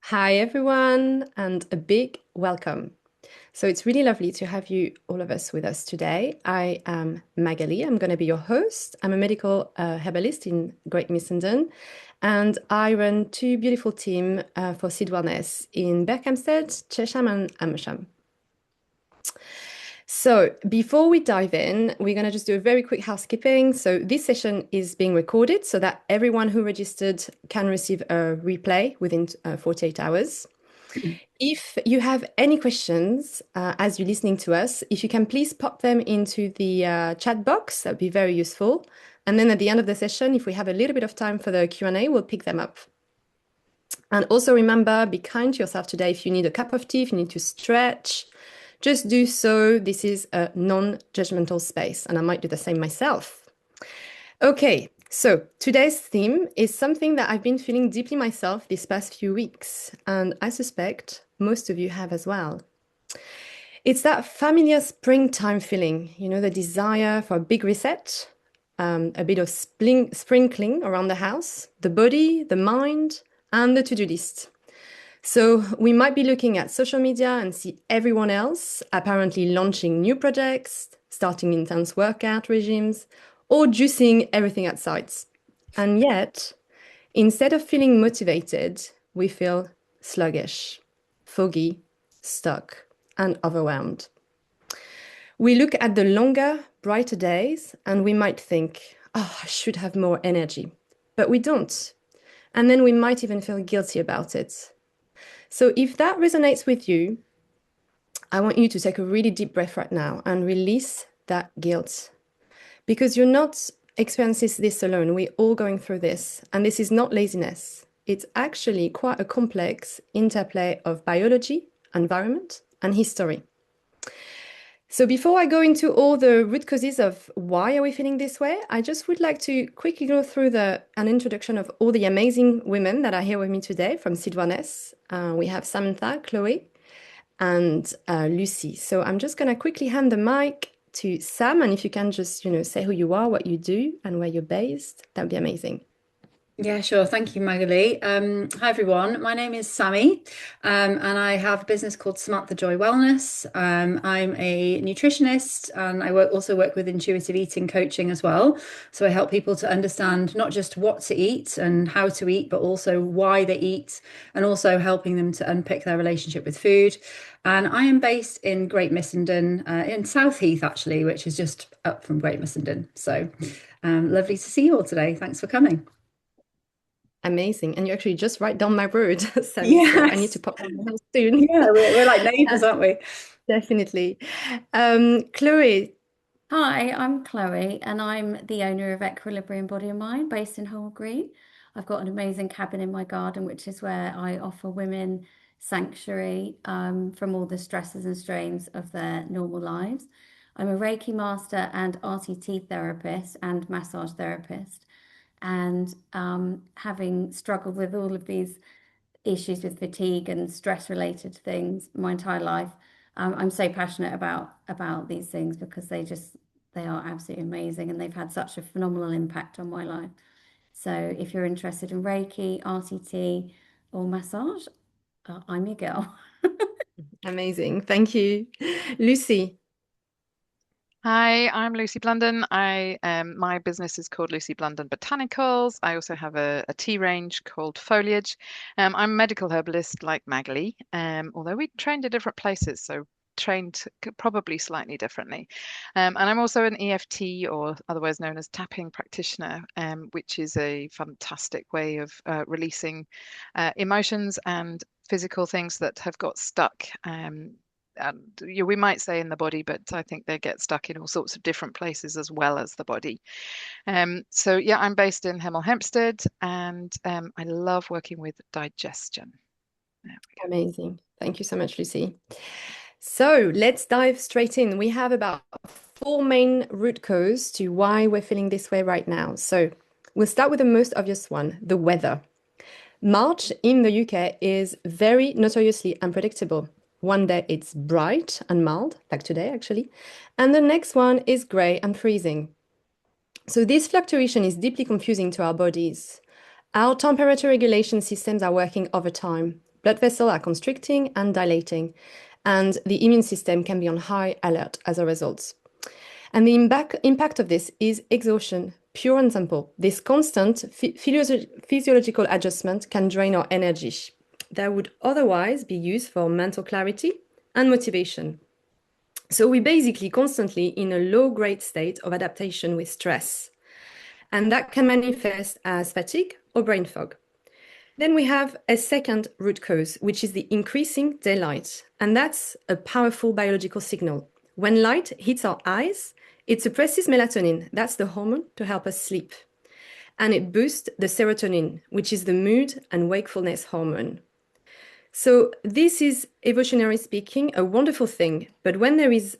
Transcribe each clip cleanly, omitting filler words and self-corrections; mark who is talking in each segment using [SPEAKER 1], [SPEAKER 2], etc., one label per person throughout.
[SPEAKER 1] Hi, everyone, and a big welcome. So it's really lovely to have you, all of us, with us today. I am Magalie. I'm going to be your host. I'm a medical herbalist in Great Missenden, and I run two beautiful teams for Seed Wellness in Berkhamsted, Chesham, and Amersham. So, before we dive in, we're going to just do a very quick housekeeping. So, this session is being recorded so that everyone who registered can receive a replay within 48 hours. If you have any questions as you're listening to us, if you can please pop them into the chat box, that would be very useful. And then at the end of the session, if we have a little bit of time for the Q&A, we'll pick them up. And also remember, be kind to yourself today. If you need a cup of tea, if you need to stretch, just do so. This is a non-judgmental space, and I might do the same myself. Okay, so today's theme is something that I've been feeling deeply myself these past few weeks, and I suspect most of you have as well. It's that familiar springtime feeling, the desire for a big reset, a bit of sprinkling around the house, the body, the mind, and the to-do list. So we might be looking at social media and see everyone else apparently launching new projects, starting intense workout regimes, or juicing everything at sites. And yet, instead of feeling motivated, we feel sluggish, foggy, stuck, and overwhelmed. We look at the longer, brighter days and we might think, oh, I should have more energy. But we don't. And then we might even feel guilty about it. So if that resonates with you, I want you to take a really deep breath right now and release that guilt. Because you're not experiencing this alone. We're all going through this. And this is not laziness. It's actually quite a complex interplay of biology, environment, and history. So before I go into all the root causes of why are we feeling this way, I just would like to quickly go through an introduction of all the amazing women that are here with me today from Seed Wellness. We have Samantha, Chloe, and Lucy. So I'm just going to quickly hand the mic to Sam, and if you can just, say who you are, what you do, and where you're based, that'd be amazing.
[SPEAKER 2] Yeah, sure. Thank you, Magalie. Hi, everyone. My name is Sammy, and I have a business called Samantha Joy Wellness. I'm a nutritionist, and also work with intuitive eating coaching as well. So I help people to understand not just what to eat and how to eat, but also why they eat, and also helping them to unpick their relationship with food. And I am based in Great Missenden, in South Heath, actually, which is just up from Great Missenden. So lovely to see you all today. Thanks for coming.
[SPEAKER 1] Amazing. And you actually just right down my road, Sammy. So I need to
[SPEAKER 2] Yes.
[SPEAKER 1] pop down the house soon.
[SPEAKER 2] Yeah, we're like neighbours, aren't we?
[SPEAKER 1] Definitely. Chloe,
[SPEAKER 3] Hi, I'm Chloe, and I'm the owner of Equilibrium Body and Mind based in Hall Green. I've got an amazing cabin in my garden, which is where I offer women sanctuary from all the stresses and strains of their normal lives. I'm a Reiki master and RTT therapist and massage therapist. And having struggled with all of these issues with fatigue and stress related things my entire life. I'm so passionate about these things because they are absolutely amazing and they've had such a phenomenal impact on my life. So if you're interested in Reiki, RTT, or massage, I'm your girl.
[SPEAKER 1] amazing. Thank you. Lucy.
[SPEAKER 4] Hi, I'm Lucy Blunden. My business is called Lucy Blunden Botanicals. I also have a tea range called Foliage. I'm a medical herbalist like Magalie, although we trained at different places, so trained probably slightly differently. And I'm also an EFT, or otherwise known as tapping practitioner, which is a fantastic way of releasing emotions and physical things that have got stuck. And we might say in the body, but I think they get stuck in all sorts of different places as well as the body. So yeah, I'm based in Hemel Hempstead, and I love working with digestion. There we go.
[SPEAKER 1] Amazing. Thank you so much, Lucy. So let's dive straight in. We have about four main root causes to why we're feeling this way right now. So we'll start with the most obvious one, the weather. March in the UK is very notoriously unpredictable. One day it's bright and mild, like today actually, and the next one is grey and freezing. So this fluctuation is deeply confusing to our bodies. Our temperature regulation systems are working overtime. Blood vessels are constricting and dilating, and the immune system can be on high alert as a result. And the impact of this is exhaustion, pure and simple. This constant physiological adjustment can drain our energy that would otherwise be used for mental clarity and motivation. So we're basically constantly in a low-grade state of adaptation with stress, and that can manifest as fatigue or brain fog. Then we have a second root cause, which is the increasing daylight, and that's a powerful biological signal. When light hits our eyes, it suppresses melatonin, that's the hormone to help us sleep, and it boosts the serotonin, which is the mood and wakefulness hormone. So this is, evolutionary speaking, a wonderful thing, but when there is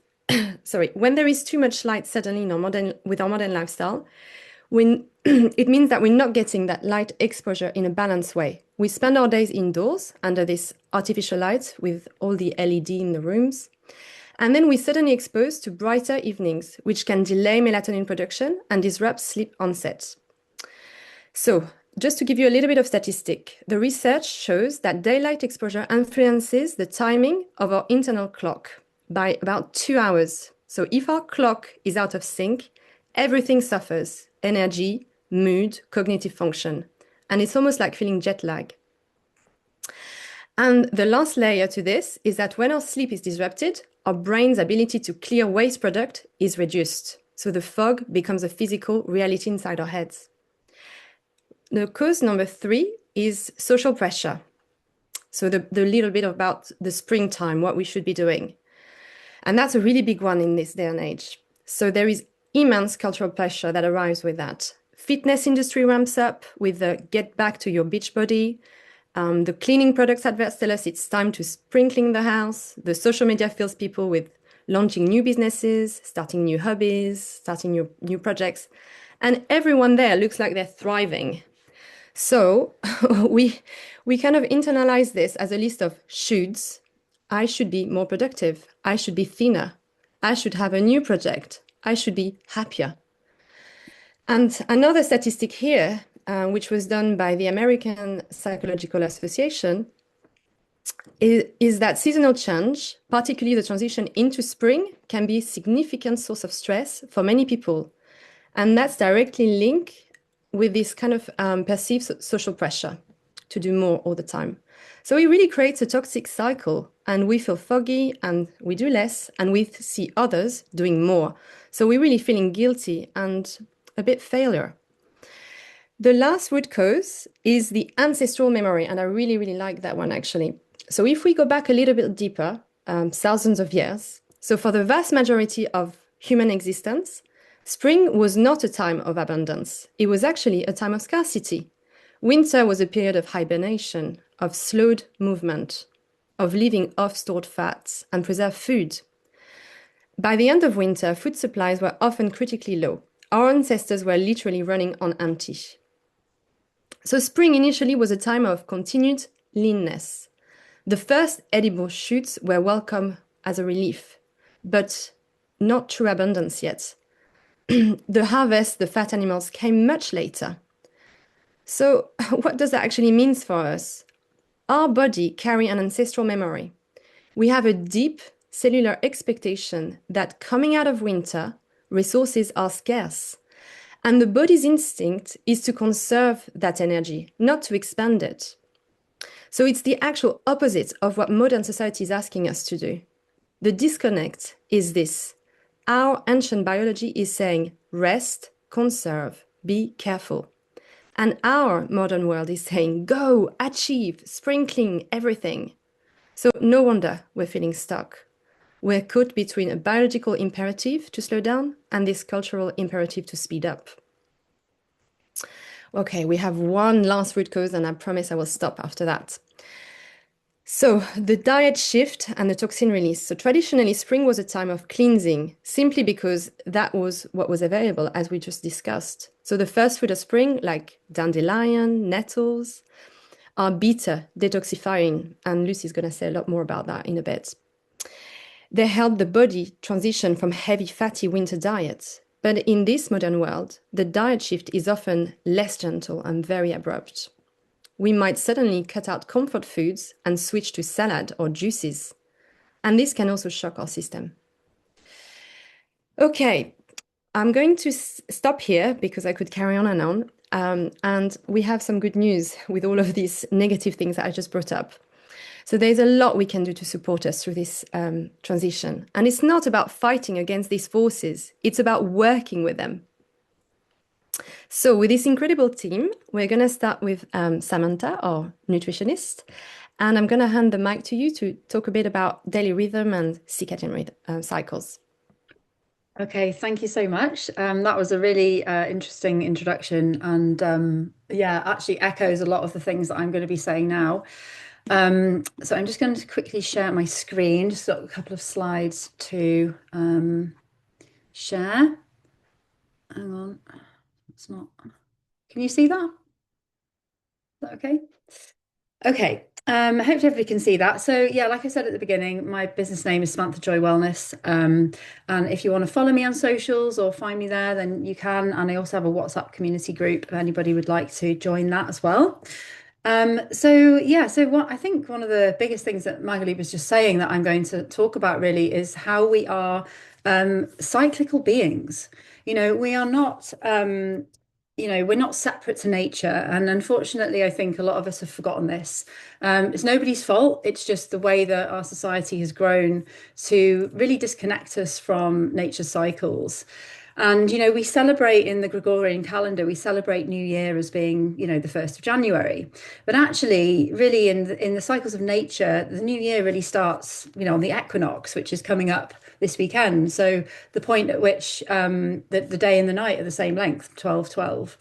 [SPEAKER 1] when there is too much light suddenly in with our modern lifestyle, it means that we're not getting that light exposure in a balanced way. We spend our days indoors under this artificial light with all the LED in the rooms, and then we're suddenly exposed to brighter evenings, which can delay melatonin production and disrupt sleep onset. So, just to give you a little bit of statistic, the research shows that daylight exposure influences the timing of our internal clock by about 2 hours. So if our clock is out of sync, everything suffers: energy, mood, cognitive function. And it's almost like feeling jet lag. And the last layer to this is that when our sleep is disrupted, our brain's ability to clear waste product is reduced. So the fog becomes a physical reality inside our heads. The cause number 3 is social pressure. So the little bit about the springtime, what we should be doing. And that's a really big one in this day and age. So there is immense cultural pressure that arrives with that. Fitness industry ramps up with the get back to your beach body. The cleaning products adverts tell us it's time to sprinkling the house. The social media fills people with launching new businesses, starting new hobbies, starting new projects. And everyone there looks like they're thriving. So we kind of internalize this as a list of shoulds. I should be more productive. I should be thinner. I should have a new project. I should be happier. And another statistic here, which was done by the American Psychological Association, is that seasonal change, particularly the transition into spring, can be a significant source of stress for many people. And that's directly linked with this kind of perceived social pressure to do more all the time. So it really creates a toxic cycle, and we feel foggy and we do less, and we see others doing more. So we're really feeling guilty and a bit failure. The last root cause is the ancestral memory, and I really, really like that one actually. So if we go back a little bit deeper, thousands of years, so for the vast majority of human existence, spring was not a time of abundance. It was actually a time of scarcity. Winter was a period of hibernation, of slowed movement, of living off stored fats and preserved food. By the end of winter, food supplies were often critically low. Our ancestors were literally running on empty. So spring initially was a time of continued leanness. The first edible shoots were welcome as a relief, but not true abundance yet. The harvest, the fat animals, came much later. So what does that actually mean for us? Our body carries an ancestral memory. We have a deep cellular expectation that coming out of winter, resources are scarce. And the body's instinct is to conserve that energy, not to expand it. So it's the actual opposite of what modern society is asking us to do. The disconnect is this. Our ancient biology is saying, rest, conserve, be careful. And our modern world is saying, go, achieve, sprinkling everything. So no wonder we're feeling stuck. We're caught between a biological imperative to slow down and this cultural imperative to speed up. Okay, we have one last root cause, and I promise I will stop after that. So the diet shift and the toxin release. So traditionally, spring was a time of cleansing, simply because that was what was available, as we just discussed. So the first fruit of spring, like dandelion, nettles, are beta detoxifying, and Lucy's going to say a lot more about that in a bit. They help the body transition from heavy, fatty winter diets. But in this modern world, the diet shift is often less gentle and very abrupt. we might suddenly cut out comfort foods and switch to salad or juices. And this can also shock our system. Okay, I'm going to stop here because I could carry on and on. And we have some good news with all of these negative things that I just brought up. So there's a lot we can do to support us through this transition. And it's not about fighting against these forces, it's about working with them. So with this incredible team, we're going to start with Samantha, our nutritionist. And I'm going to hand the mic to you to talk a bit about daily rhythm and circadian cycles.
[SPEAKER 2] Okay, thank you so much. That was a really interesting introduction, and yeah, actually echoes a lot of the things that I'm going to be saying now. So I'm just going to quickly share my screen, just got a couple of slides to share. Hang on, it's not. Can you see that? Is that okay? Okay. Hopefully everybody can see that. So yeah, like I said at the beginning, my business name is Samantha Joy Wellness. And if you want to follow me on socials or find me there, then you can. And I also have a WhatsApp community group if anybody would like to join that as well. So what I think one of the biggest things that Magalie was just saying that I'm going to talk about really is how we are cyclical beings. We are not we're not separate to nature. And unfortunately, I think a lot of us have forgotten this. It's nobody's fault. It's just the way that our society has grown to really disconnect us from nature's cycles. And, we celebrate in the Gregorian calendar, we celebrate New Year as being, the 1st of January. But actually, really in the cycles of nature, the New Year really starts, on the equinox, which is coming up this weekend. So the point at which the day and the night are the same length, 12:12,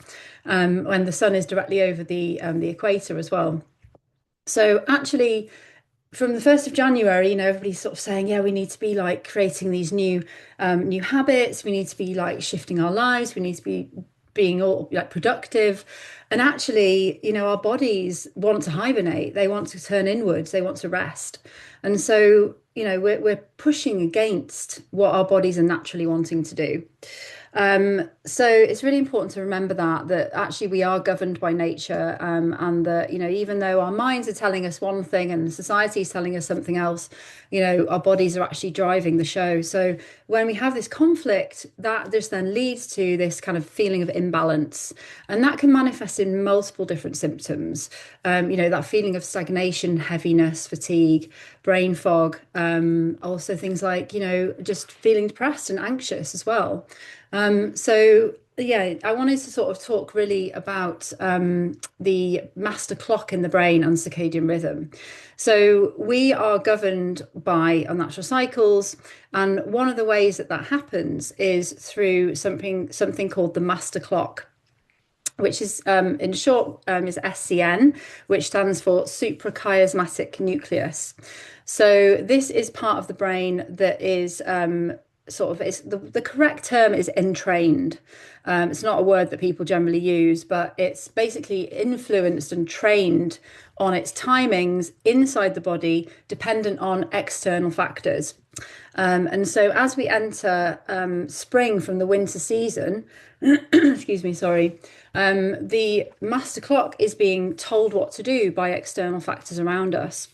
[SPEAKER 2] when the sun is directly over the equator as well. So actually, from the 1st of January, everybody's sort of saying, yeah, we need to be like creating these new habits. We need to be like shifting our lives. We need to be being all like productive. And actually, our bodies want to hibernate. They want to turn inwards. They want to rest. And so, we're pushing against what our bodies are naturally wanting to do. So it's really important to remember that actually we are governed by nature, and that, even though our minds are telling us one thing and society is telling us something else, our bodies are actually driving the show. So when we have this conflict, that just then leads to this kind of feeling of imbalance, and that can manifest in multiple different symptoms. That feeling of stagnation, heaviness, fatigue, brain fog, also things like, just feeling depressed and anxious as well. So yeah, I wanted to sort of talk really about the master clock in the brain and circadian rhythm. So we are governed by our natural cycles, and one of the ways that happens is through something called the master clock, which is in short is SCN, which stands for suprachiasmatic nucleus. So this is part of the brain that is the correct term is entrained. It's not a word that people generally use, but it's basically influenced and trained on its timings inside the body, dependent on external factors. And so as we enter spring from the winter season, excuse me, sorry, the master clock is being told what to do by external factors around us.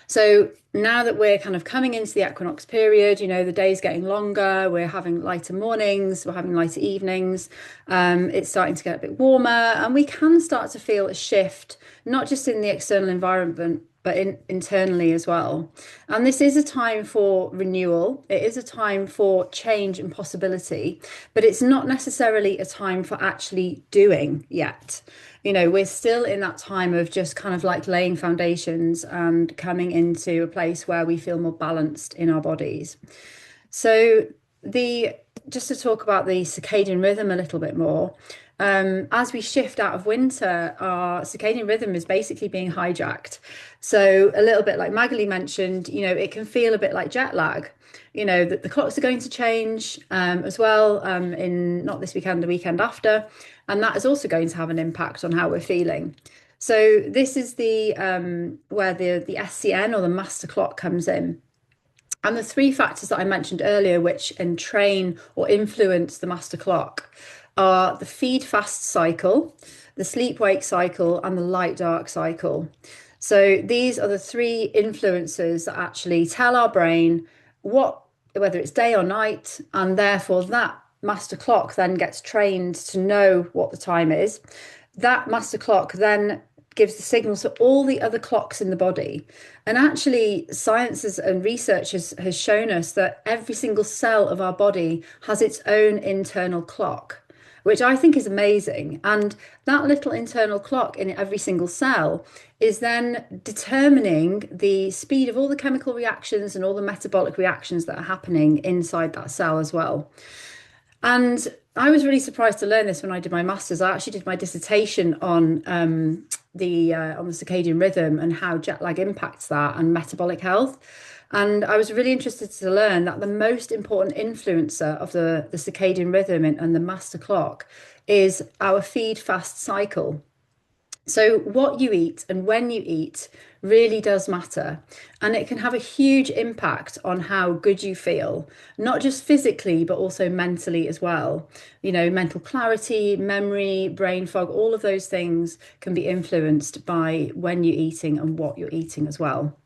[SPEAKER 2] So now that we're kind of coming into the equinox period, the day's getting longer, we're having lighter mornings, we're having lighter evenings, it's starting to get a bit warmer, and we can start to feel a shift, not just in the external environment, but internally as well. And this is a time for renewal. It is a time for change and possibility, but it's not necessarily a time for actually doing yet. We're still in that time of just kind of like laying foundations and coming into a place where we feel more balanced in our bodies. So just to talk about the circadian rhythm a little bit more, as we shift out of winter, our circadian rhythm is basically being hijacked. So a little bit like Magalie mentioned, it can feel a bit like jet lag. That the clocks are going to change as well in not this weekend, the weekend after. And that is also going to have an impact on how we're feeling. So this is where the SCN or the master clock comes in. And the three factors that I mentioned earlier, which entrain or influence the master clock, are the feed fast cycle, the sleep-wake cycle, and the light-dark cycle. So these are the three influences that actually tell our brain whether it's day or night, and therefore that master clock then gets trained to know what the time is. That master clock then gives the signals to all the other clocks in the body. And actually, science and research has shown us that every single cell of our body has its own internal clock, which I think is amazing. And that little internal clock in every single cell is then determining the speed of all the chemical reactions and all the metabolic reactions that are happening inside that cell as well. And I was really surprised to learn this when I did my master's. I actually did my dissertation on the circadian rhythm and how jet lag impacts that and metabolic health. And I was really interested to learn that the most important influencer of the circadian rhythm and the master clock is our feed fast cycle. So what you eat and when you eat really does matter. And it can have a huge impact on how good you feel, not just physically, but also mentally as well. You know, mental clarity, memory, brain fog, all of those things can be influenced by when you're eating and what you're eating as well.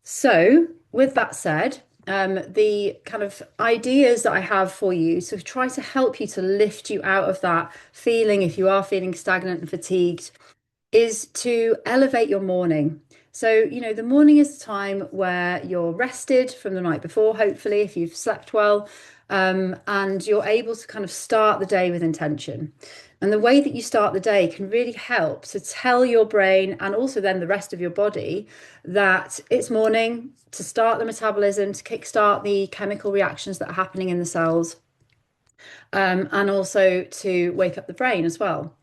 [SPEAKER 2] So with that said, the kind of ideas that I have for you to try to help you to lift you out of that feeling, if you are feeling stagnant and fatigued, is to elevate your morning. So, you know, the morning is the time where you're rested from the night before, hopefully, if you've slept well, and you're able to kind of start the day with intention. And the way that you start the day can really help to tell your brain and also then the rest of your body that it's morning, to start the metabolism, to kickstart the chemical reactions that are happening in the cells, and also to wake up the brain as well.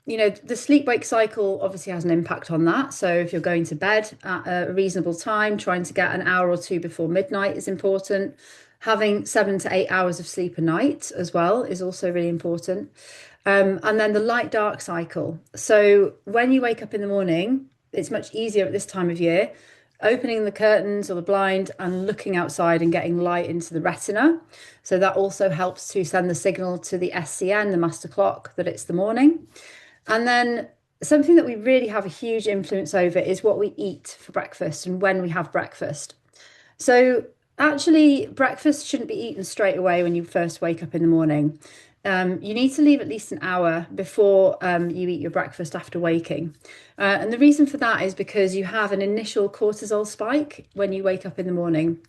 [SPEAKER 2] You know, the sleep-wake cycle obviously has an impact on that. So if you're going to bed at a reasonable time, trying to get an hour or two before midnight is important. Having 7 to 8 hours of sleep a night as well is also really important. And then the light-dark cycle. So when you wake up in the morning, it's much easier at this time of year, opening the curtains or the blind and looking outside and getting light into the retina. So that also helps to send the signal to the SCN, the master clock, that it's the morning. And then something that we really have a huge influence over is what we eat for breakfast and when we have breakfast. So actually, breakfast shouldn't be eaten straight away when you first wake up in the morning. You need to leave at least an hour before you eat your breakfast after waking. And the reason for that is because you have an initial cortisol spike when you wake up in the morning.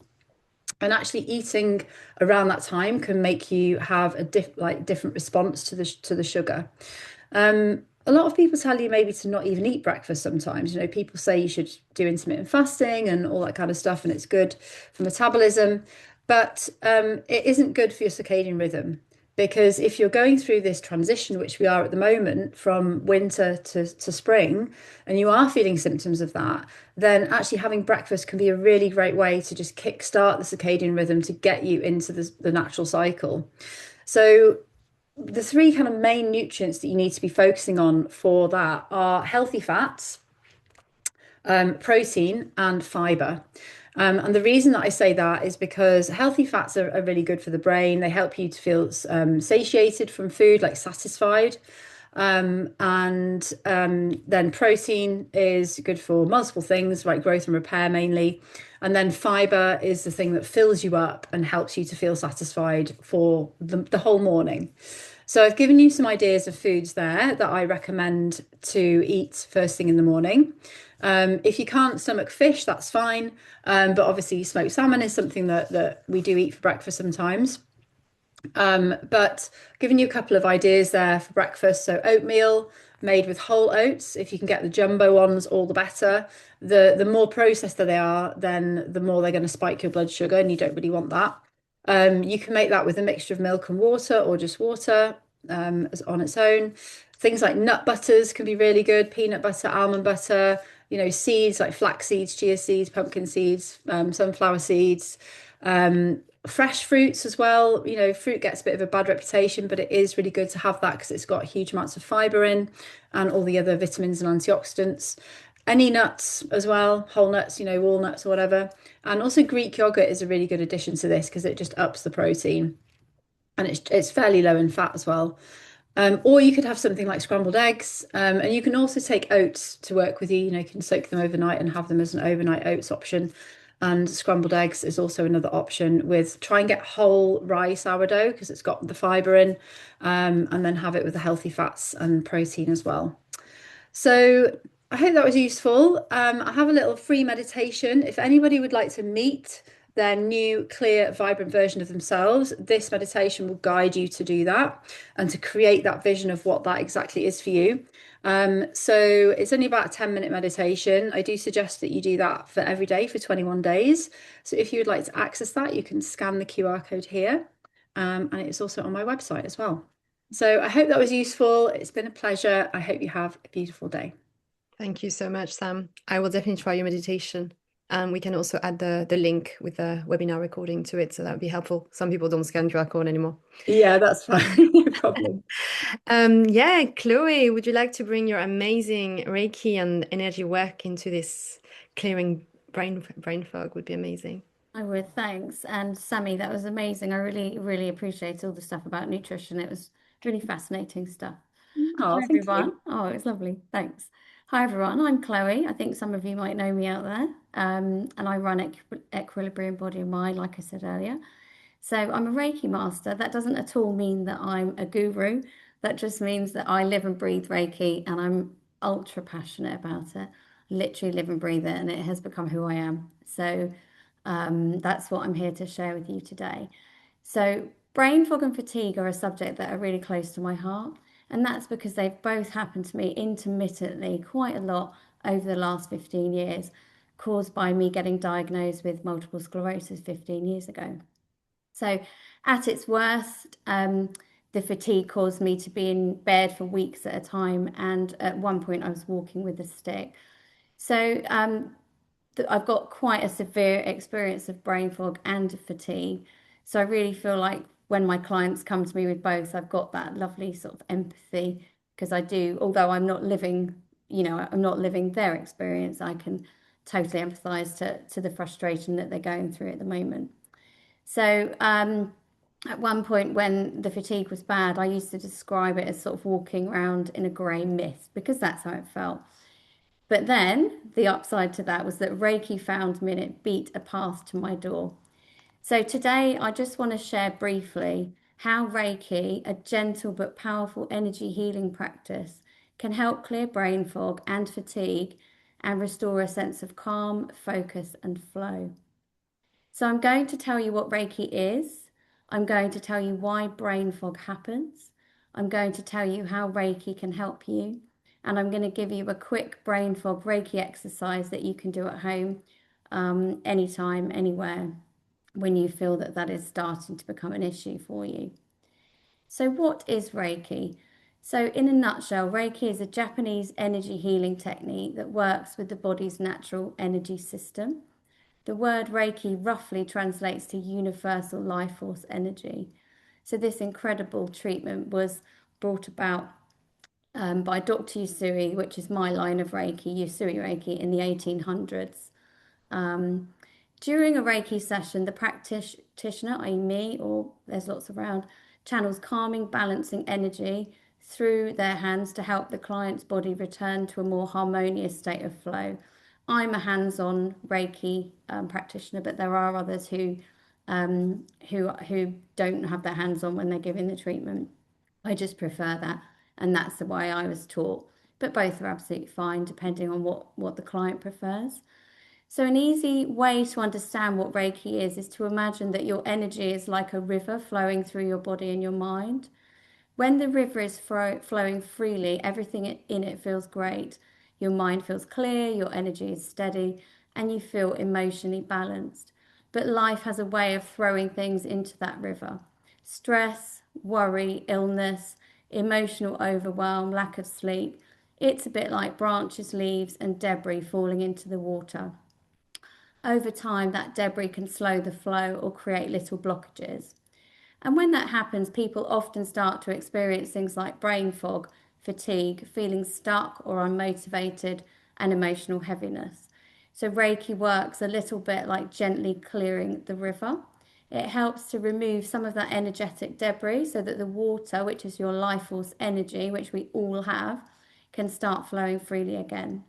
[SPEAKER 2] And actually eating around that time can make you have a different response to the sugar. A lot of people tell you maybe to not even eat breakfast sometimes. You know, people say you should do intermittent fasting and all that kind of stuff, and it's good for metabolism. But it isn't good for your circadian rhythm. Because if you're going through this transition, which we are at the moment, from winter to spring, and you are feeling symptoms of that, then actually having breakfast can be a really great way to just kickstart the circadian rhythm to get you into the natural cycle. So the three kind of main nutrients that you need to be focusing on for that are healthy fats, protein, and fiber. And the reason that I say that is because healthy fats are really good for the brain. They help you to feel satiated from food, like satisfied. And then protein is good for multiple things, like growth and repair mainly. And then fiber is the thing that fills you up and helps you to feel satisfied for the whole morning. So I've given you some ideas of foods there that I recommend to eat first thing in the morning. If you can't stomach fish, that's fine. But obviously smoked salmon is something that we do eat for breakfast sometimes. But giving you a couple of ideas there for breakfast. So oatmeal made with whole oats. If you can get the jumbo ones, all the better. The more processed they are, then the more they're going to spike your blood sugar, and you don't really want that. You can make that with a mixture of milk and water, or just water on its own. Things like nut butters can be really good. Peanut butter, almond butter, you know, seeds like flax seeds, chia seeds, pumpkin seeds, sunflower seeds, fresh fruits as well. You know, fruit gets a bit of a bad reputation, but it is really good to have that because it's got huge amounts of fiber in and all the other vitamins and antioxidants. Any nuts as well, whole nuts, you know, walnuts or whatever. And also Greek yogurt is a really good addition to this because it just ups the protein, and it's fairly low in fat as well. Or you could have something like scrambled eggs, and you can also take oats to work with you. You can soak them overnight and have them as an overnight oats option. And scrambled eggs is also another option. With try and get whole rye sourdough because it's got the fibre in, and then have it with the healthy fats and protein as well. So I hope that was useful. I have a little free meditation. If anybody would like to meet their new, clear, vibrant version of themselves, this meditation will guide you to do that and to create that vision of what that exactly is for you. So it's only about a 10-minute meditation. I do suggest that you do that for every day for 21 days. So if you would like to access that, you can scan the QR code here. And it's also on my website as well. So I hope that was useful. It's been a pleasure. I hope you have a beautiful day.
[SPEAKER 1] Thank you so much, Sam. I will definitely try your meditation. We can also add the link with the webinar recording to it, so that would be helpful. Some people don't scan QR code anymore.
[SPEAKER 2] Yeah, that's fine. No problem.
[SPEAKER 1] Yeah, Chloe, would you like to bring your amazing Reiki and energy work into this clearing brain fog? Would be amazing.
[SPEAKER 3] I would, thanks. And Sammy, that was amazing. I really, really appreciate all the stuff about nutrition. It was really fascinating stuff.
[SPEAKER 2] Oh,
[SPEAKER 3] Hi,
[SPEAKER 2] thank you.
[SPEAKER 3] everyone. Oh, it's lovely. Thanks. Hi, everyone. I'm Chloe. I think some of you might know me out there. And I run Equilibrium Body and Mind, like I said earlier. So I'm a Reiki master. That doesn't at all mean that I'm a guru. That just means that I live and breathe Reiki and I'm ultra passionate about it. Literally live and breathe it, and it has become who I am. So that's what I'm here to share with you today. So, brain fog and fatigue are a subject that are really close to my heart, and that's because they've both happened to me intermittently quite a lot over the last 15 years, caused by me getting diagnosed with multiple sclerosis 15 years ago. So, at its worst, the fatigue caused me to be in bed for weeks at a time, and at one point, I was walking with a stick. So, I've got quite a severe experience of brain fog and fatigue. So I really feel like when my clients come to me with both, I've got that lovely sort of empathy because I do, although I'm not living their experience, I can totally empathize to the frustration that they're going through at the moment. So at one point when the fatigue was bad, I used to describe it as sort of walking around in a grey mist because that's how it felt. But then the upside to that was that Reiki found me and it beat a path to my door. So today I just want to share briefly how Reiki, a gentle but powerful energy healing practice, can help clear brain fog and fatigue and restore a sense of calm, focus, and flow. So I'm going to tell you what Reiki is. I'm going to tell you why brain fog happens. I'm going to tell you how Reiki can help you. And I'm going to give you a quick brain fog Reiki exercise that you can do at home, anytime, anywhere, when you feel that that is starting to become an issue for you. So what is Reiki? So in a nutshell, Reiki is a Japanese energy healing technique that works with the body's natural energy system. The word Reiki roughly translates to universal life force energy. So this incredible treatment was brought about by Dr. Usui, which is my line of Reiki, Usui Reiki, in the 1800s. During a Reiki session, the practitioner, i.e. me, or there's lots around, channels calming, balancing energy through their hands to help the client's body return to a more harmonious state of flow. I'm a hands-on Reiki practitioner, but there are others who don't have their hands on when they're giving the treatment. I just prefer that, and that's the way I was taught. But both are absolutely fine, depending on what the client prefers. So an easy way to understand what Reiki is to imagine that your energy is like a river flowing through your body and your mind. When the river is flowing freely, everything in it feels great. Your mind feels clear, your energy is steady, and you feel emotionally balanced. But life has a way of throwing things into that river. Stress, worry, illness, emotional overwhelm, lack of sleep. It's a bit like branches, leaves, and debris falling into the water. Over time, that debris can slow the flow or create little blockages. And when that happens, people often start to experience things like brain fog, fatigue, feeling stuck or unmotivated, and emotional heaviness. So Reiki works a little bit like gently clearing the river. It helps to remove some of that energetic debris so that the water, which is your life force energy, which we all have, can start flowing freely again.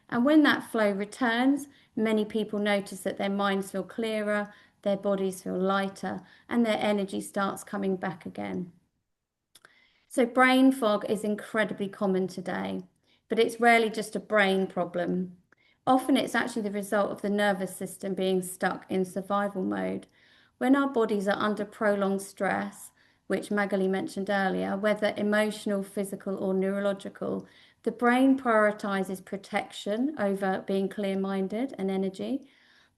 [SPEAKER 3] And when that flow returns, many people notice that their minds feel clearer, their bodies feel lighter, and their energy starts coming back again. So brain fog is incredibly common today, but it's rarely just a brain problem. Often it's actually the result of the nervous system being stuck in survival mode. When our bodies are under prolonged stress, which Magalie mentioned earlier, whether emotional, physical, or neurological, the brain prioritizes protection over being clear-minded and energy.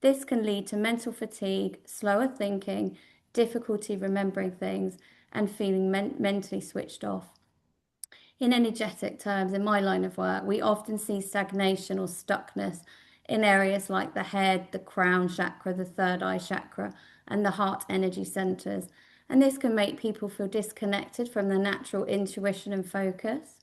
[SPEAKER 3] This can lead to mental fatigue, slower thinking, difficulty remembering things, and feeling mentally switched off. In energetic terms, in my line of work, we often see stagnation or stuckness in areas like the head, the crown chakra, the third eye chakra, and the heart energy centers. And this can make people feel disconnected from the natural intuition and focus.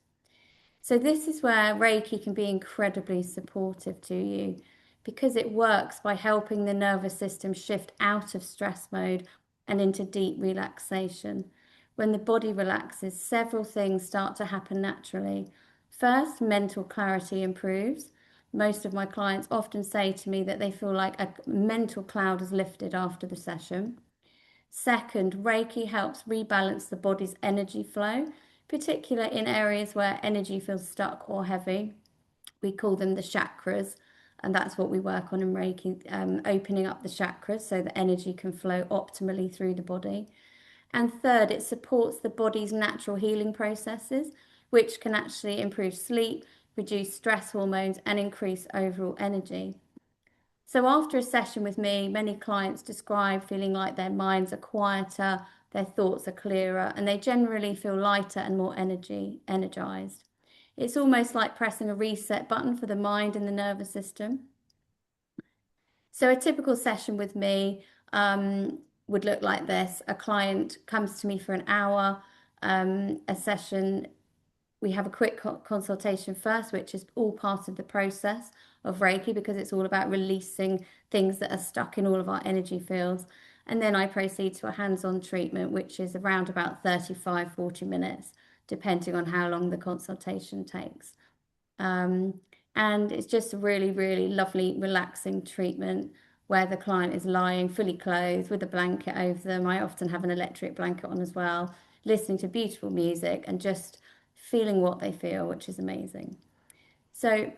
[SPEAKER 3] So this is where Reiki can be incredibly supportive to you because it works by helping the nervous system shift out of stress mode and into deep relaxation. When the body relaxes, several things start to happen naturally. First, mental clarity improves. Most of my clients often say to me that they feel like a mental cloud is lifted after the session. Second, Reiki helps rebalance the body's energy flow, particularly in areas where energy feels stuck or heavy. We call them the chakras, and that's what we work on in Reiki, opening up the chakras so that energy can flow optimally through the body. And third, it supports the body's natural healing processes, which can actually improve sleep, reduce stress hormones, and increase overall energy. So after a session with me, many clients describe feeling like their minds are quieter, their thoughts are clearer, and they generally feel lighter and more energized. It's almost like pressing a reset button for the mind and the nervous system. So a typical session with me would look like this. A client comes to me for an hour, a session. We have a quick consultation first, which is all part of the process of Reiki because it's all about releasing things that are stuck in all of our energy fields. And then I proceed to a hands-on treatment, which is around about 35-40 minutes, depending on how long the consultation takes. And it's just a really, really lovely, relaxing treatment where the client is lying fully clothed with a blanket over them. I often have an electric blanket on as well, listening to beautiful music and just feeling what they feel, which is amazing. So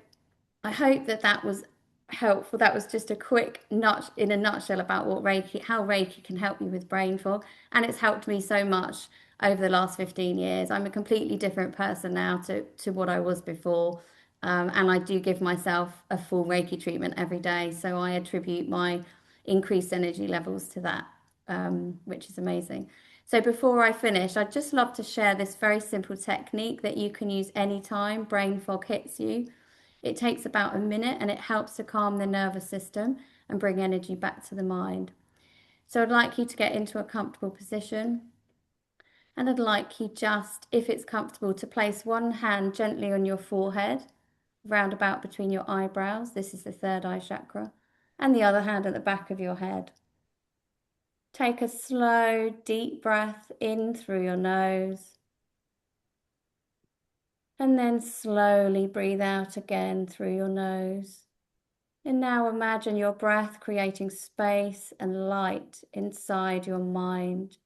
[SPEAKER 3] I hope that that was helpful. That was just a quick in a nutshell about how Reiki can help you with brain fog. And it's helped me so much over the last 15 years. I'm a completely different person now to what I was before. And I do give myself a full Reiki treatment every day. So I attribute my increased energy levels to that, which is amazing. So before I finish, I'd just love to share this very simple technique that you can use anytime brain fog hits you. It takes about a minute and it helps to calm the nervous system and bring energy back to the mind. So I'd like you to get into a comfortable position. And I'd like you just, if it's comfortable, to place one hand gently on your forehead, round about between your eyebrows. This is the third eye chakra. And the other hand at the back of your head. Take a slow, deep breath in through your nose. And then slowly breathe out again through your nose. And now imagine your breath creating space and light inside your mind.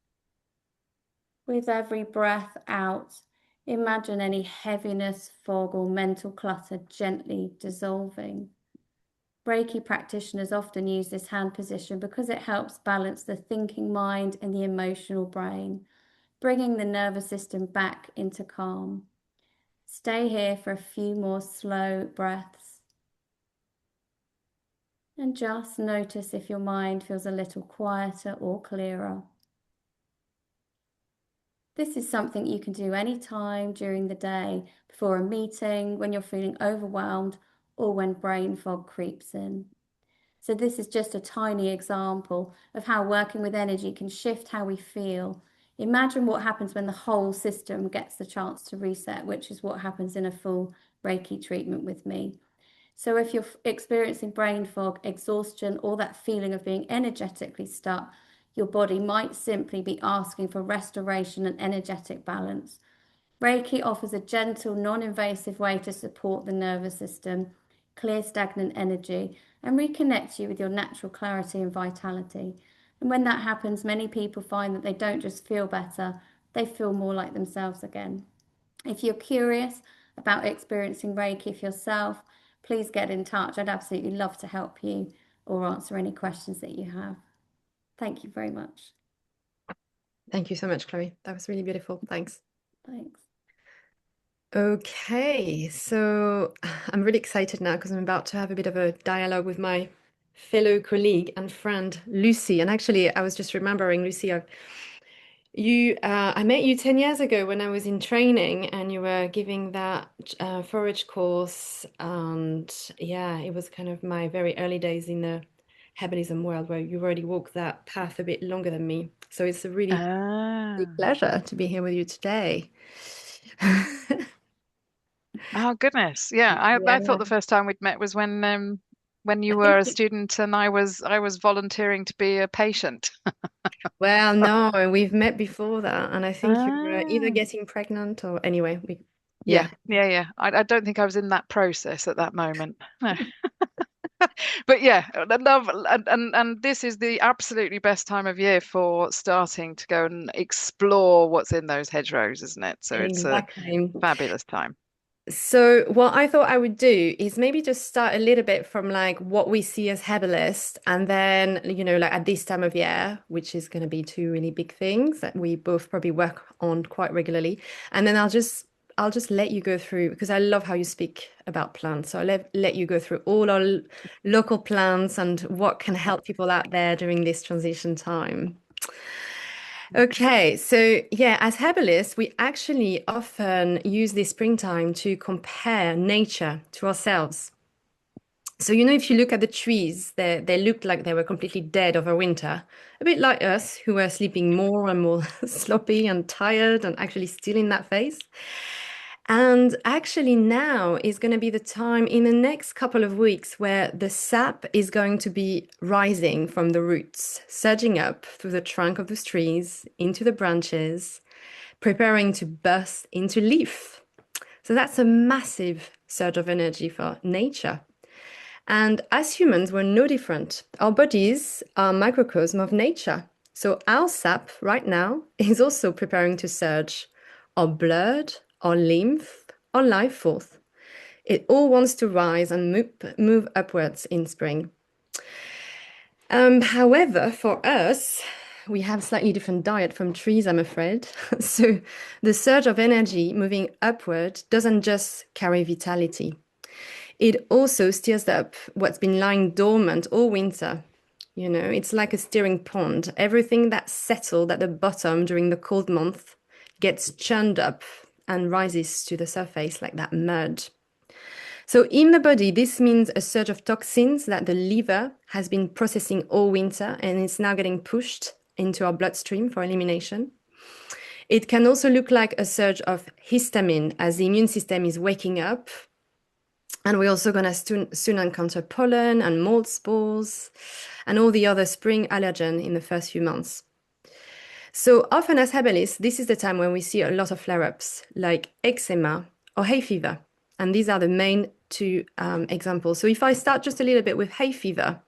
[SPEAKER 3] With every breath out, imagine any heaviness, fog, or mental clutter gently dissolving. Reiki practitioners often use this hand position because it helps balance the thinking mind and the emotional brain, bringing the nervous system back into calm. Stay here for a few more slow breaths. And just notice if your mind feels a little quieter or clearer. This is something you can do anytime during the day, before a meeting, when you're feeling overwhelmed, or when brain fog creeps in. So this is just a tiny example of how working with energy can shift how we feel. Imagine what happens when the whole system gets the chance to reset, which is what happens in a full Reiki treatment with me. So if you're experiencing brain fog, exhaustion, or that feeling of being energetically stuck, your body might simply be asking for restoration and energetic balance. Reiki offers a gentle, non-invasive way to support the nervous system, clear stagnant energy, and reconnect you with your natural clarity and vitality. And when that happens, many people find that they don't just feel better, they feel more like themselves again. If you're curious about experiencing Reiki for yourself, please get in touch. I'd absolutely love to help you or answer any questions that you have. Thank you very much.
[SPEAKER 1] Thank you so much, Chloe. That was really beautiful. Thanks.
[SPEAKER 3] Thanks.
[SPEAKER 1] Okay, so I'm really excited now because I'm about to have a bit of a dialogue with my fellow colleague and friend Lucy. And actually, I was just remembering, Lucy, I met you 10 years ago when I was in training, and you were giving that forage course. And yeah, it was kind of my very early days in the herbalism world where you already walked that path a bit longer than me. So it's a really big
[SPEAKER 4] Ah.
[SPEAKER 1] pleasure to be here with you today.
[SPEAKER 4] Oh goodness. Yeah. I thought
[SPEAKER 1] Yeah.
[SPEAKER 4] the first time we'd met was when
[SPEAKER 1] I
[SPEAKER 4] you
[SPEAKER 1] think
[SPEAKER 4] were a student and I was volunteering to be a patient.
[SPEAKER 1] Well, no, we've met before that, and I think you were either
[SPEAKER 4] Ah.
[SPEAKER 1] getting pregnant or anyway,
[SPEAKER 4] Yeah.
[SPEAKER 1] yeah.
[SPEAKER 4] Yeah. I don't think I was in that process at that moment. No. But yeah, I love and this is the absolutely best time of year for starting to go and explore what's in those hedgerows, isn't it? So it's a
[SPEAKER 1] Exactly.
[SPEAKER 4] fabulous time.
[SPEAKER 1] So what I thought I would do is maybe just start a little bit from like what we see as herbalist, and then, like at this time of year, which is going to be two really big things that we both probably work on quite regularly. And then I'll just let you go through, because I love how you speak about plants. So I'll let you go through all our local plants and what can help people out there during this transition time. Okay, so yeah, as herbalists, we actually often use this springtime to compare nature to ourselves. So, if you look at the trees, they looked like they were completely dead over winter, a bit like us, who were sleeping more and more sloppy and tired and actually still in that phase. And actually, now is going to be the time in the next couple of weeks where the sap is going to be rising from the roots, surging up through the trunk of the trees into the branches, preparing to burst into leaf. So that's a massive surge of energy for nature. And as humans, we're no different. Our bodies are microcosm of nature. So our sap right now is also preparing to surge. Our blood, our lymph, our life force. It all wants to rise and move upwards in spring. However, for us, we have a slightly different diet from trees, I'm afraid. So the surge of energy moving upward doesn't just carry vitality. It also stirs up what's been lying dormant all winter. It's like a stirring pond. Everything that's settled at the bottom during the cold month gets churned up and rises to the surface like that mud. So in the body, this means a surge of toxins that the liver has been processing all winter, and it's now getting pushed into our bloodstream for elimination. It can also look like a surge of histamine as the immune system is waking up. And we're also going to soon encounter pollen and mold spores and all the other spring allergen in the first few months. So often as herbalists, this is the time when we see a lot of flare-ups like eczema or hay fever. And these are the main two examples. So if I start just a little bit with hay fever,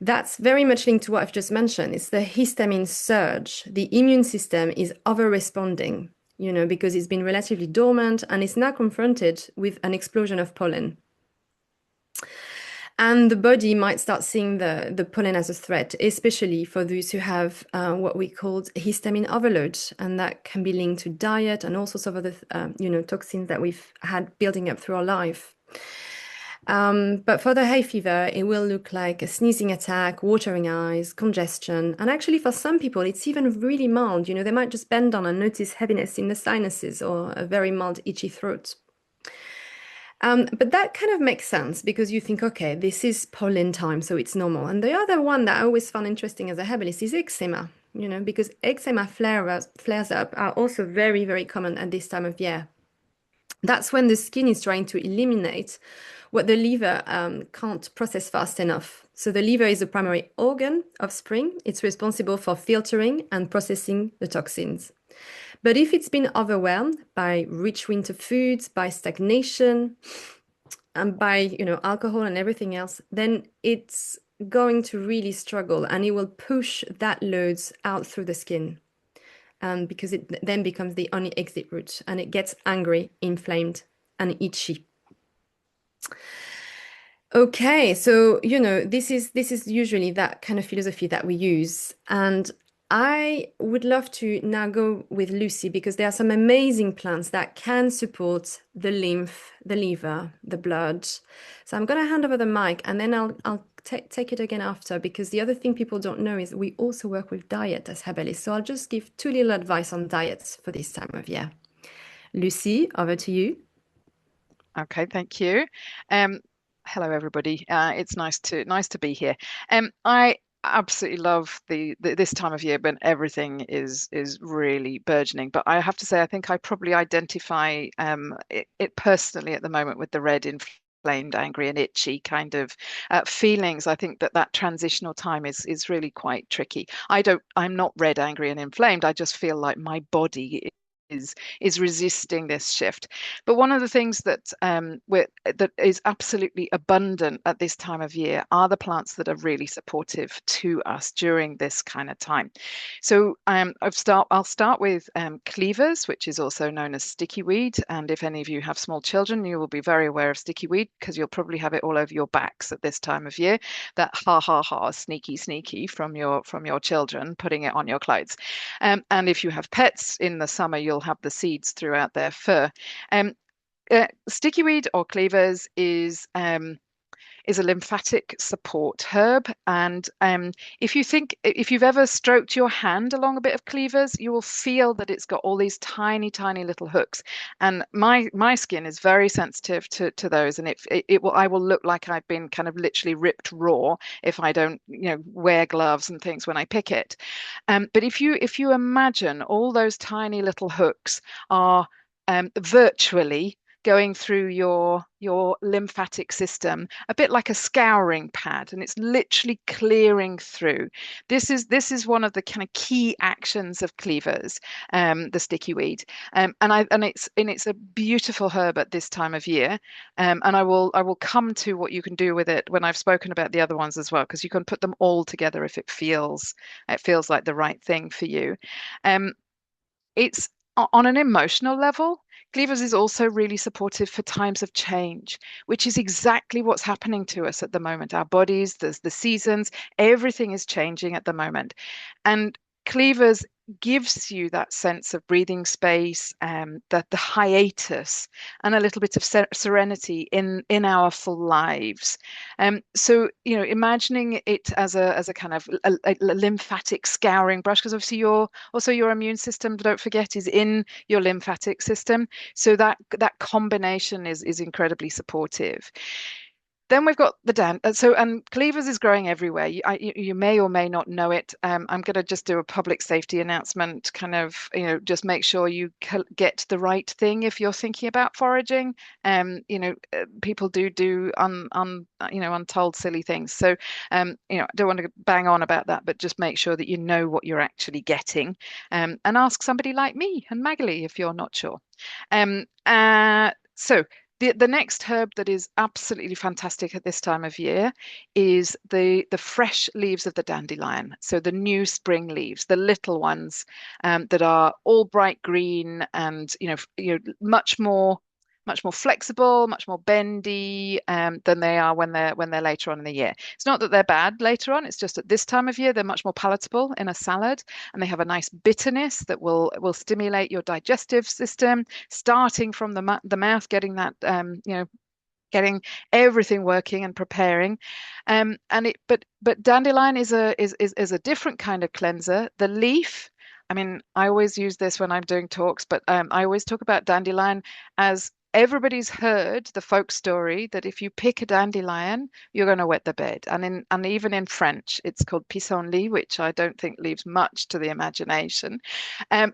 [SPEAKER 1] that's very much linked to what I've just mentioned. It's the histamine surge. The immune system is over-responding, because it's been relatively dormant and it's now confronted with an explosion of pollen. And the body might start seeing the pollen as a threat, especially for those who have what we call histamine overload. And that can be linked to diet and all sorts of other, toxins that we've had building up through our life. But for the hay fever, it will look like a sneezing attack, watering eyes, congestion. And actually, for some people, it's even really mild. They might just bend down and notice heaviness in the sinuses or a very mild itchy throat. But that kind of makes sense because you think, okay, this is pollen time, so it's normal. And the other one that I always found interesting as a herbalist is eczema, because eczema flares up are also very, very common at this time of year. That's when the skin is trying to eliminate what the liver can't process fast enough. So the liver is the primary organ of spring. It's responsible for filtering and processing the toxins. But if it's been overwhelmed by rich winter foods, by stagnation, and by alcohol and everything else, then it's going to really struggle, and it will push that loads out through the skin. Because it then becomes the only exit route, and it gets angry, inflamed, and itchy. Okay, so this is usually that kind of philosophy that we use, and I would love to now go with Lucy, because there are some amazing plants that can support the lymph, the liver, the blood. So I'm going to hand over the mic, and then I'll take it again after, because the other thing people don't know is we also work with diet as herbalists. So I'll just give 2 little advice on diets for this time of year. Lucy, over to you.
[SPEAKER 4] Okay, thank you. Hello, everybody. It's nice to be here. I absolutely love this time of year when everything is really burgeoning. But I have to say, I think I probably identify it personally at the moment with the red inflamed, angry, and itchy kind of feelings. I think that transitional time is really quite tricky. I'm not red, angry, and inflamed. I just feel like my body is resisting this shift. But one of the things that that is absolutely abundant at this time of year are the plants that are really supportive to us during this kind of time. So I'll start with cleavers, which is also known as sticky weed. And if any of you have small children, you will be very aware of sticky weed, because you'll probably have it all over your backs at this time of year. That ha ha ha, sneaky from your children putting it on your clothes. And if you have pets in the summer, you'll have the seeds throughout their fur. Sticky weed or cleavers is a lymphatic support herb. And if you've ever stroked your hand along a bit of cleavers, you will feel that it's got all these tiny, tiny little hooks. And my skin is very sensitive to those, and I will look like I've been kind of literally ripped raw if I don't wear gloves and things when I pick it. But if you imagine all those tiny little hooks are virtually going through your lymphatic system, a bit like a scouring pad, and it's literally clearing through. This is one of the kind of key actions of cleavers, the sticky weed, and it's a beautiful herb at this time of year. And I will come to what you can do with it when I've spoken about the other ones as well, because you can put them all together if it feels like the right thing for you. It's on an emotional level. Cleavers is also really supportive for times of change, which is exactly what's happening to us at the moment. Our bodies, the seasons, everything is changing at the moment. And cleavers gives you that sense of breathing space, that the hiatus, and a little bit of serenity in our full lives. So imagining it as a kind of a lymphatic scouring brush, because obviously your immune system, don't forget, is in your lymphatic system. So that combination is incredibly supportive. Then we've got the and cleavers is growing everywhere. You may or may not know it. I'm going to just do a public safety announcement, kind of, just make sure you get the right thing if you're thinking about foraging. People do untold silly things. So, I don't want to bang on about that, but just make sure that you know what you're actually getting, and ask somebody like me and Magalie if you're not sure. So the next herb that is absolutely fantastic at this time of year is the fresh leaves of the dandelion. So the new spring leaves, the little ones, that are all bright green and much more flexible, much more bendy, than they are when they're later on in the year. It's not that they're bad later on. It's just at this time of year they're much more palatable in a salad, and they have a nice bitterness that will stimulate your digestive system, starting from the mouth, getting that getting everything working and preparing. But dandelion is a different kind of cleanser. The leaf, I mean, I always use this when I'm doing talks, but I always talk about dandelion as everybody's heard the folk story that if you pick a dandelion, you're going to wet the bed. And even in French, it's called pissenlit, which I don't think leaves much to the imagination.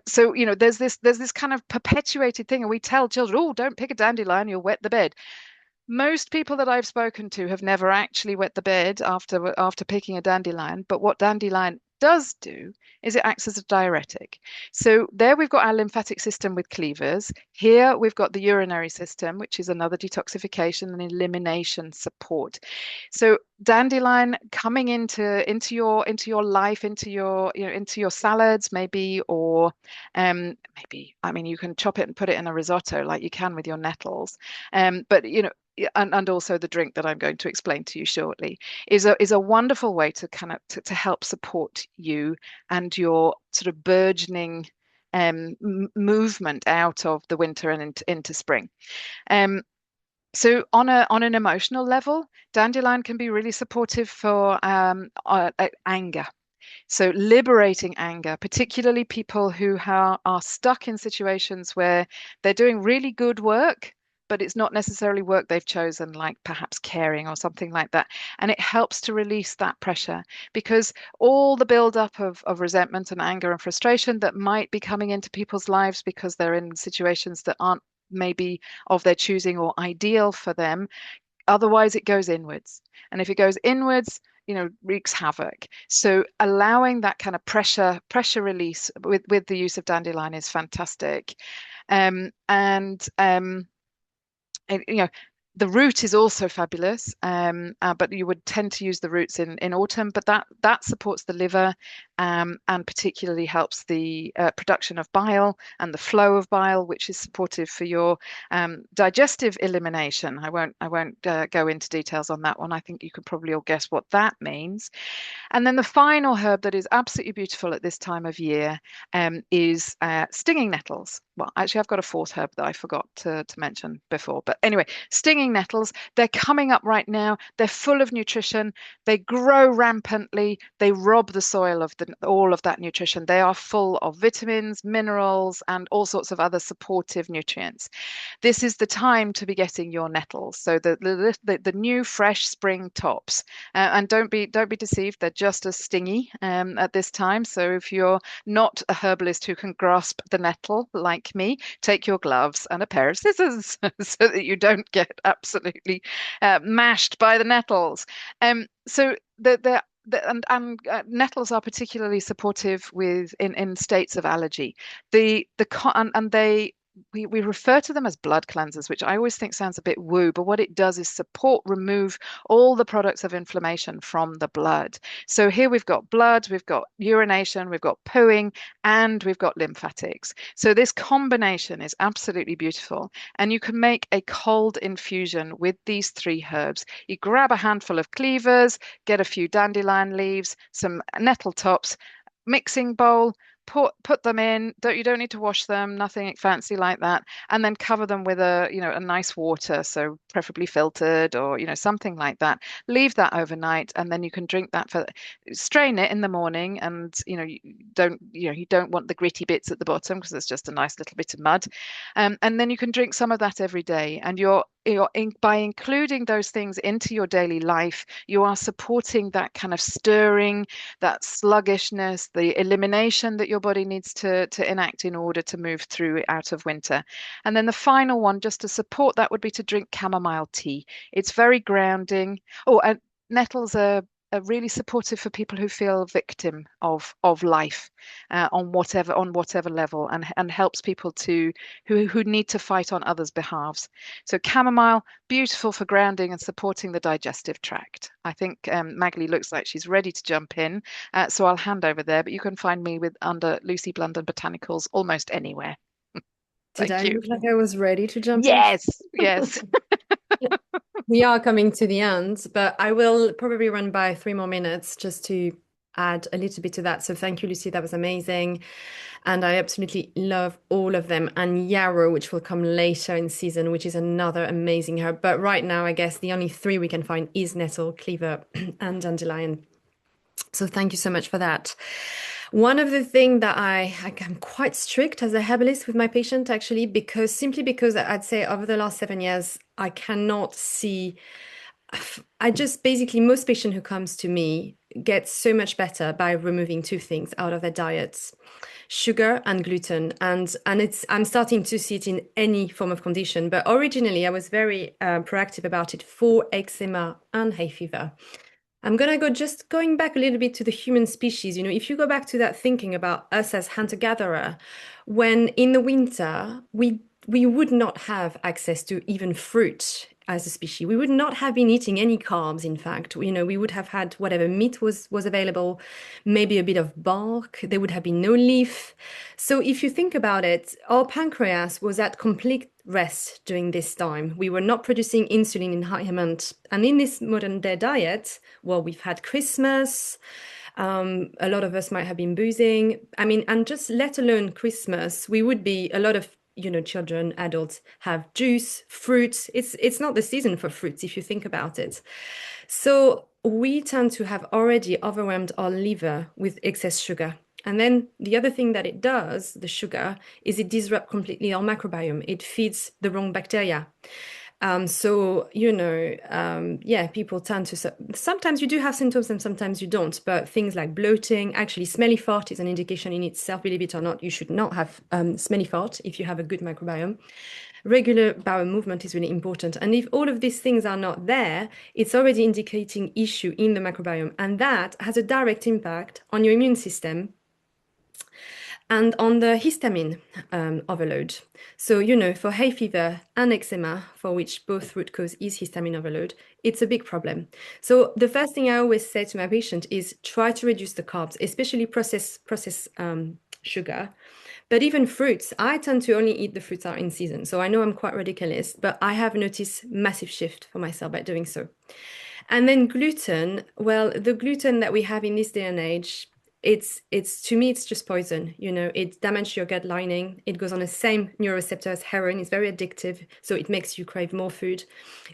[SPEAKER 4] So, there's this kind of perpetuated thing, and we tell children, oh, don't pick a dandelion, you'll wet the bed. Most people that I've spoken to have never actually wet the bed after picking a dandelion, but what dandelion does do is it acts as a diuretic. So there we've got our lymphatic system with cleavers. Here we've got the urinary system, which is another detoxification and elimination support. So dandelion coming into your life, into your salads maybe, or maybe, I mean, you can chop it and put it in a risotto like you can with your nettles. But and also the drink that I'm going to explain to you shortly is a wonderful way to kind of to help support you and your sort of burgeoning movement out of the winter and into spring. So on an emotional level, dandelion can be really supportive for anger. So liberating anger, particularly people who are stuck in situations where they're doing really good work, but it's not necessarily work they've chosen, like perhaps caring or something like that. And it helps to release that pressure, because all the buildup of resentment and anger and frustration that might be coming into people's lives because they're in situations that aren't maybe of their choosing or ideal for them, otherwise it goes inwards. And if it goes inwards, wreaks havoc. So allowing that kind of pressure release with the use of dandelion is fantastic. And the root is also fabulous, but you would tend to use the roots in autumn. But that supports the liver, and particularly helps the production of bile and the flow of bile, which is supportive for your digestive elimination. I won't go into details on that one. I think you could probably all guess what that means. And then the final herb that is absolutely beautiful at this time of year is stinging nettles. Well, actually, I've got a fourth herb that I forgot to mention before. But anyway, stinging nettles, they're coming up right now. They're full of nutrition. They grow rampantly. They rob the soil of all of that nutrition. They are full of vitamins, minerals, and all sorts of other supportive nutrients. This is the time to be getting your nettles. So the new fresh spring tops, and don't be deceived. They're just as stingy at this time. So if you're not a herbalist who can grasp the nettle like me, take your gloves and a pair of scissors so that you don't get absolutely mashed by the nettles. So nettles are particularly supportive in states of allergy. We refer to them as blood cleansers, which I always think sounds a bit woo, but what it does is remove all the products of inflammation from the blood. So here we've got blood, we've got urination, we've got pooing, and we've got lymphatics. So this combination is absolutely beautiful. And you can make a cold infusion with these three herbs. You grab a handful of cleavers, get a few dandelion leaves, some nettle tops, mixing bowl, put them in. You don't need to wash them, nothing fancy like that, and then cover them with a nice water, so preferably filtered or something like that. Leave that overnight, and then you can drink that. Strain it in the morning, and you don't want the gritty bits at the bottom because it's just a nice little bit of mud, and then you can drink some of that every day. And by including those things into your daily life, you are supporting that kind of stirring, that sluggishness, the elimination that your body needs to enact in order to move through out of winter. And then the final one, just to support that, would be to drink chamomile tea. It's very grounding. Oh, and nettles are really supportive for people who feel victim of life on whatever level, and helps people who need to fight on others' behalves. So chamomile, beautiful for grounding and supporting the digestive tract. I think Magalie looks like she's ready to jump in, so I'll hand over there. But you can find me under Lucy Blunden Botanicals almost anywhere.
[SPEAKER 1] Did I
[SPEAKER 4] Thank you.
[SPEAKER 1] look like I was ready to jump in?
[SPEAKER 4] Yes.
[SPEAKER 1] We are coming to the end, but I will probably run by 3 more minutes just to add a little bit to that. So thank you, Lucy. That was amazing. And I absolutely love all of them. And yarrow, which will come later in season, which is another amazing herb. But right now, I guess the only 3 we can find is nettle, cleaver, and dandelion. So thank you so much for that. One of the things that I'm quite strict as a herbalist with my patient actually, because simply because I'd say over the last 7 years, I cannot see. I just basically most patient who comes to me gets so much better by removing two things out of their diets, sugar and gluten. And it's I'm starting to see it in any form of condition. But originally I was very proactive about it for eczema and hay fever. I'm gonna go just going back a little bit to the human species. You know, if you go back to that thinking about us as hunter-gatherer, when in the winter we would not have access to even fruit as a species. We would not have been eating any carbs, in fact. You know, we would have had whatever meat was available, maybe a bit of bark. There would have been no leaf. So if you think about it, our pancreas was at complete rest during this time. We were not producing insulin in high amount. And in this modern day diet, well, we've had Christmas. A lot of us might have been boozing. I mean, and just let alone Christmas, we would be a lot of children, adults have juice, fruits. It's not the season for fruits if you think about it. So we tend to have already overwhelmed our liver with excess sugar. And then the other thing that it does, the sugar, is it disrupts completely our microbiome. It feeds the wrong bacteria. So, yeah, people tend to, sometimes you do have symptoms and sometimes you don't, but things like bloating, actually smelly fart is an indication in itself, believe it or not, you should not have smelly fart if you have a good microbiome. Regular bowel movement is really important. And if all of these things are not there, it's already indicating issue in the microbiome. And that has a direct impact on your immune system and on the histamine overload. So, for hay fever and eczema, for which both root cause is histamine overload, it's a big problem. So the first thing I always say to my patient is try to reduce the carbs, especially processed sugar. But even fruits, I tend to only eat the fruits that are in season. So I know I'm quite ridiculous, but I have noticed massive shift for myself by doing so. And then gluten, well, the gluten that we have in this day and age, it's to me it's just poison. It damages your gut lining. It goes on the same neuroreceptor as heroin. It's very addictive, so it makes you crave more food.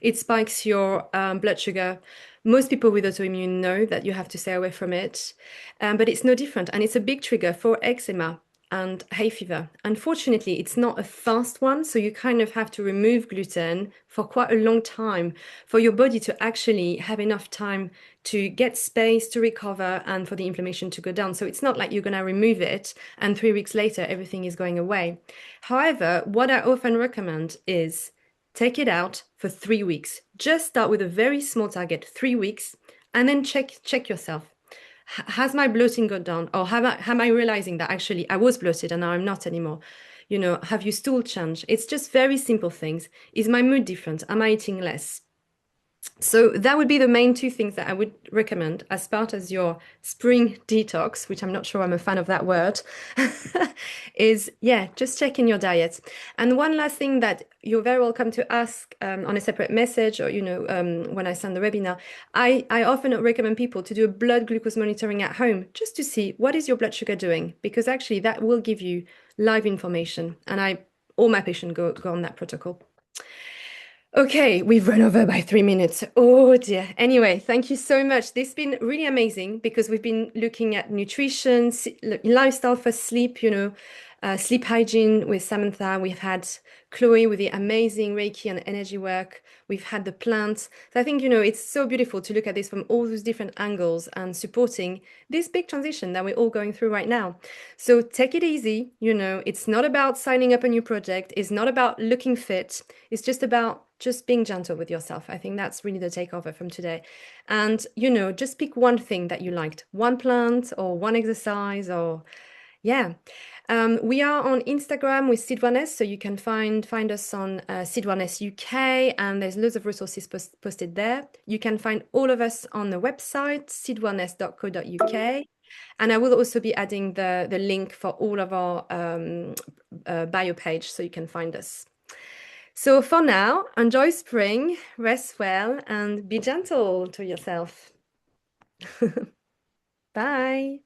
[SPEAKER 1] It spikes your blood sugar. Most people with autoimmune know that you have to stay away from it, but it's no different, and it's a big trigger for eczema and hay fever. Unfortunately, it's not a fast one, so you kind of have to remove gluten for quite a long time for your body to actually have enough time to get space to recover and for the inflammation to go down. So it's not like you're going to remove it and 3 weeks later everything is going away. However, what I often recommend is take it out for 3 weeks. Just start with a very small target, 3 weeks, and then check yourself. Has my bloating gone down, or am I realizing that actually I was bloated and now I'm not anymore? Have you stool changed? It's just very simple things. Is my mood different? Am I eating less? So that would be the main two things that I would recommend as part of your spring detox, which I'm not sure I'm a fan of that word, is, yeah, just check in your diet. And one last thing that you're very welcome to ask on a separate message or, when I send the webinar, I often recommend people to do a blood glucose monitoring at home just to see what is your blood sugar doing, because actually that will give you live information. And all my patients go on that protocol. Okay, we've run over by 3 minutes. Oh dear. Anyway, thank you so much. This has been really amazing because we've been looking at nutrition, lifestyle for sleep, sleep hygiene with Samantha. We've had Chloe with the amazing Reiki and energy work. We've had the plants. So I think, it's so beautiful to look at this from all those different angles and supporting this big transition that we're all going through right now. So take it easy. It's not about signing up a new project. It's not about looking fit. It's just about just being gentle with yourself. I think that's really the takeover from today. And, just pick one thing that you liked, one plant or one exercise or, yeah. We are on Instagram with Sidwanes, so you can find us on Sidwanes UK, and there's loads of resources posted there. You can find all of us on the website, sidwanes.co.uk. And I will also be adding the link for all of our bio page, so you can find us. So for now, enjoy spring, rest well, and be gentle to yourself. Bye.